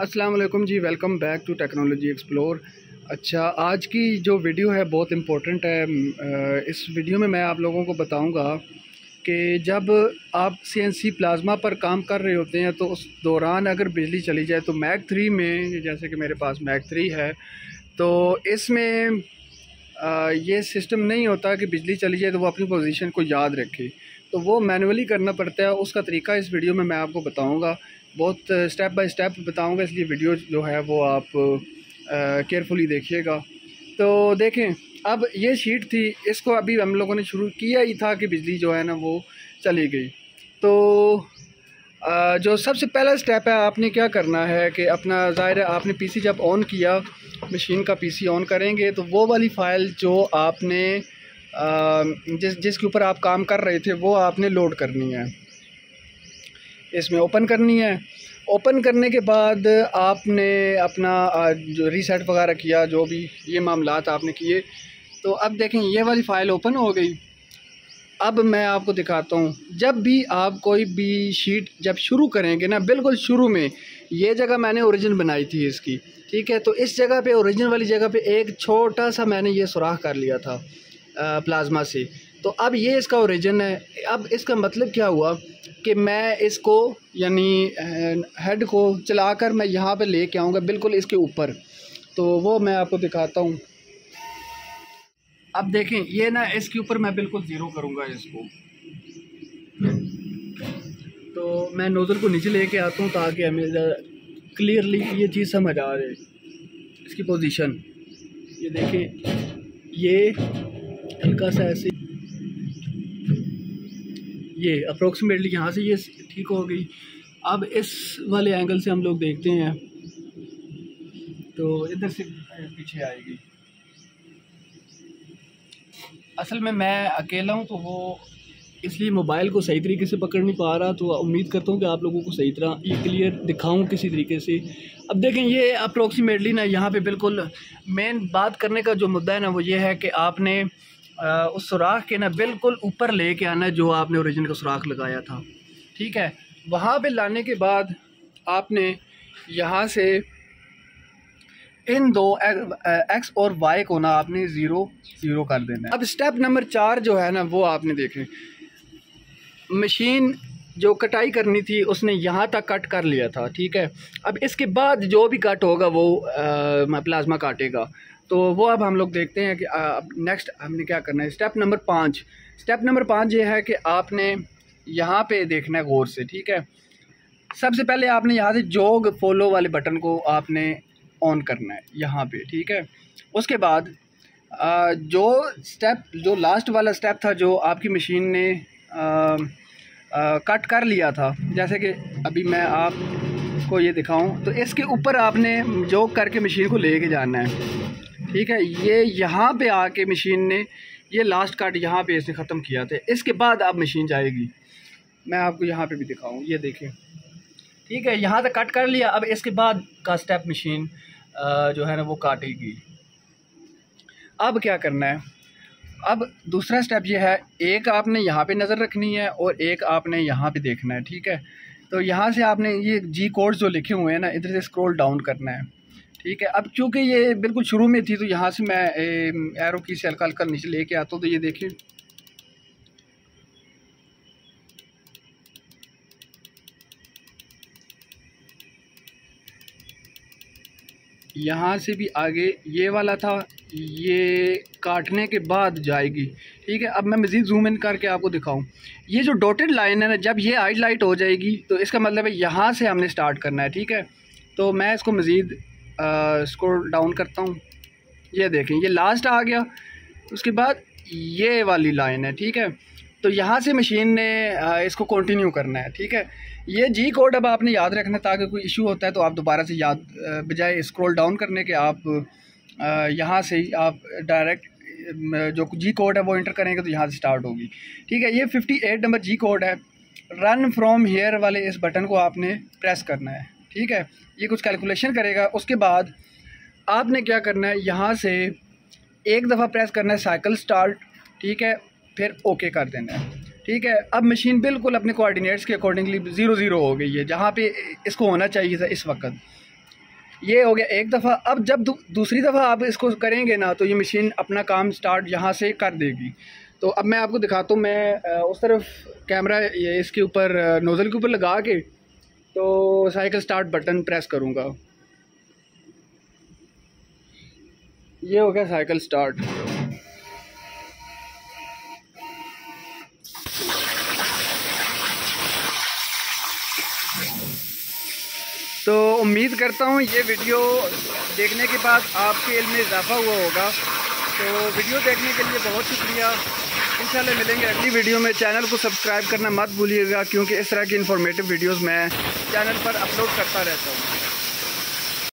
अस्सलाम वालेकुम जी, welcome back to Technology Explore. अच्छा, आज की जो वीडियो है बहुत इम्पोर्टेंट है। इस वीडियो में मैं आप लोगों को बताऊंगा कि जब आप CNC प्लाज्मा पर काम कर रहे होते हैं तो उस दौरान अगर बिजली चली जाए तो मैक 3 में, जैसे कि मेरे पास मैक 3 है, तो इसमें ये सिस्टम नहीं होता कि बिजली चली जाए तो वो अपनी पोजीशन को याद रखे, तो वो मैनुअली करना पड़ता है। उसका तरीका इस वीडियो में मैं आपको बताऊंगा, बहुत स्टेप बाय स्टेप बताऊंगा, इसलिए वीडियो जो है वो आप केयरफुली देखिएगा। तो देखें, अब ये शीट थी, इसको अभी हम लोगों ने शुरू किया ही था कि बिजली जो है ना वो चली गई। तो जो सबसे पहला स्टेप है, आपने क्या करना है कि अपना ज़ाहिर है आपने पीसी जब ऑन किया, मशीन का पीसी ऑन करेंगे तो वो वाली फ़ाइल जो आपने जिसके ऊपर आप काम कर रहे थे वो आपने लोड करनी है, इसमें ओपन करनी है। ओपन करने के बाद आपने अपना जो रीसेट वगैरह किया, जो भी ये मामलात आपने किए, तो अब देखें ये वाली फ़ाइल ओपन हो गई। अब मैं आपको दिखाता हूँ, जब भी आप कोई भी शीट जब शुरू करेंगे ना, बिल्कुल शुरू में ये जगह मैंने ओरिजिन बनाई थी इसकी, ठीक है। तो इस जगह पे, ओरिजिन वाली जगह पे एक छोटा सा मैंने ये सुराख कर लिया था प्लाज्मा से। तो अब ये इसका ओरिजिन है। अब इसका मतलब क्या हुआ कि मैं इसको यानी हेड को चलाकर मैं यहाँ पे लेके आऊँगा बिल्कुल इसके ऊपर, तो वो मैं आपको दिखाता हूँ। अब देखें ये ना, इसके ऊपर मैं बिल्कुल ज़ीरो करूँगा इसको, तो मैं नोज़ल को नीचे लेके आता हूँ ताकि हमें क्लियरली ये चीज़ समझ आ जाए। इसकी पोजीशन ये देखें, ये हल्का सा ऐसे, ये अप्रोक्सीमेटली यहाँ से ये ठीक हो गई। अब इस वाले एंगल से हम लोग देखते हैं तो इधर से पीछे आएगी। असल में मैं अकेला हूँ तो वो इसलिए मोबाइल को सही तरीके से पकड़ नहीं पा रहा, तो उम्मीद करता हूँ कि आप लोगों को सही तरह ये क्लियर दिखाऊँ किसी तरीके से। अब देखें ये अप्रोक्सीमेटली ना, यहाँ पे बिल्कुल मेन बात करने का जो मुद्दा है ना वो ये है कि आपने उस सुराख के ना बिल्कुल ऊपर लेके आना है जो आपने ओरिजिन का सुराख लगाया था, ठीक है। वहाँ पे लाने के बाद आपने यहाँ से इन दो एक्स और वाई को ना आपने ज़ीरो ज़ीरो कर देना है। अब स्टेप नंबर 4 जो है ना वो आपने देखें, मशीन जो कटाई करनी थी उसने यहाँ तक कट कर लिया था, ठीक है। अब इसके बाद जो भी कट होगा वो प्लाज्मा काटेगा, तो वो अब हम लोग देखते हैं कि अब नेक्स्ट हमने क्या करना है। स्टेप नंबर 5, स्टेप नंबर 5 ये है कि आपने यहाँ पे देखना है गौर से, ठीक है। सबसे पहले आपने यहाँ से जोग फॉलो वाले बटन को आपने ऑन करना है यहाँ पे, ठीक है। उसके बाद जो स्टेप, जो लास्ट वाला स्टेप था जो आपकी मशीन ने कट कर लिया था, जैसे कि अभी मैं आपको ये दिखाऊं, तो इसके ऊपर आपने जोग करके मशीन को लेके जाना है, ठीक है। ये यहाँ पे आके मशीन ने ये लास्ट कट यहाँ पे इसने ख़त्म किया था। इसके बाद अब मशीन जाएगी, मैं आपको यहाँ पे भी दिखाऊं, ये देखें, ठीक है। यहाँ तक कट कर लिया। अब इसके बाद का स्टेप मशीन जो है ना वो काटेगी। अब क्या करना है, अब दूसरा स्टेप ये है, एक आपने यहाँ पे नज़र रखनी है और एक आपने यहाँ पे देखना है, ठीक है। तो यहाँ से आपने ये जी कोड जो लिखे हुए हैं ना, इधर से स्क्रॉल डाउन करना है, ठीक है। अब चूँकि ये बिल्कुल शुरू में थी तो यहाँ से मैं एरो की से हल्का हल्का नीचे लेके आता हूँ, तो ये देखिए यहाँ से भी आगे ये वाला था, ये काटने के बाद जाएगी, ठीक है। अब मैं मज़ीद जूम इन करके आपको दिखाऊं, ये जो डॉटेड लाइन है ना, जब ये हाईलाइट हो जाएगी तो इसका मतलब है यहाँ से हमने स्टार्ट करना है, ठीक है। तो मैं इसको मज़ीद स्क्रॉल डाउन करता हूँ, ये देखें ये लास्ट आ गया। उसके बाद ये वाली लाइन है, ठीक है। तो यहाँ से मशीन ने इसको कंटिन्यू करना है, ठीक है। ये जी कोड अब आपने याद रखना है ताकि कोई इशू होता है तो आप दोबारा से याद, बजाय स्क्रॉल डाउन करने के आप यहाँ से ही आप डायरेक्ट जो जी कोड है वो इंटर करेंगे तो यहाँ से स्टार्ट होगी, ठीक है। ये 58 नंबर जी कोड है। रन फ्रॉम हेयर वाले इस बटन को आपने प्रेस करना है, ठीक है। ये कुछ कैलकुलेशन करेगा। उसके बाद आपने क्या करना है, यहाँ से एक दफ़ा प्रेस करना है साइकिल स्टार्ट, ठीक है, फिर ओके कर देना है, ठीक है। अब मशीन बिल्कुल अपने कोऑर्डिनेट्स के अकॉर्डिंगली 0 0 हो गई है, जहाँ पे इसको होना चाहिए था इस वक्त, ये हो गया एक दफ़ा। अब जब दूसरी दफ़ा आप इसको करेंगे ना तो ये मशीन अपना काम स्टार्ट यहाँ से कर देगी। तो अब मैं आपको दिखाता हूँ, मैं उस तरफ कैमरा ये इसके ऊपर नोज़ल के ऊपर लगा के तो साइकिल स्टार्ट बटन प्रेस करूँगा। ये हो गया साइकिल स्टार्ट। तो उम्मीद करता हूँ ये वीडियो देखने के बाद आपके इल्म में इजाफ़ा हुआ होगा। तो वीडियो देखने के लिए बहुत शुक्रिया। इंशाल्लाह मिलेंगे अगली वीडियो में। चैनल को सब्सक्राइब करना मत भूलिएगा, क्योंकि इस तरह की इन्फॉर्मेटिव वीडियोस मैं चैनल पर अपलोड करता रहता हूँ।